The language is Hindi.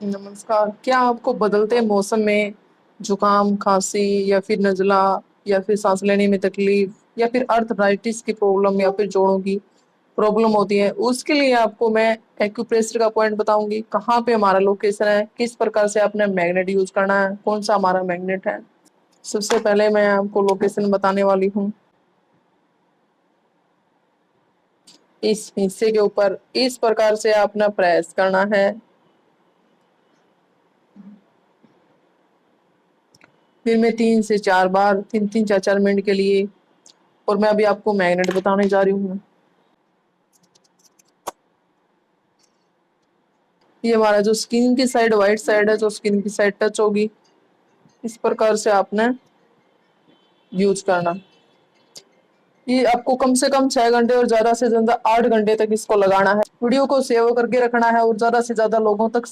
नमस्कार। क्या आपको बदलते मौसम में जुकाम, खांसी या फिर नज़ला या फिर सांस लेने में तकलीफ या फिर अर्थराइटिस की प्रॉब्लम या फिर जोड़ों की प्रॉब्लम होती है? उसके लिए आपको मैं एक्यूप्रेशर का पॉइंट बताऊंगी, कहाँ पे हमारा लोकेशन है, किस प्रकार से आपने मैग्नेट यूज करना है, कौन सा हमारा मैग्नेट है। सबसे पहले मैं आपको लोकेशन बताने वाली हूँ। इस हिस्से के ऊपर इस प्रकार से आपने प्रेस करना है, फिर मैं 3 से 4 बार, 3-3 4-4 मिनट के लिए। और मैं अभी आपको मैग्नेट बताने जा रही हूँ। ये हमारा जो स्किन की साइड, व्हाइट साइड है, जो स्किन की साइड टच होगी, इस प्रकार से आपने यूज करना। ये आपको कम से कम 6 घंटे और ज्यादा से ज्यादा 8 घंटे तक इसको लगाना है। वीडियो को सेव करके रखना है और ज्यादा से ज्यादा लोगों तक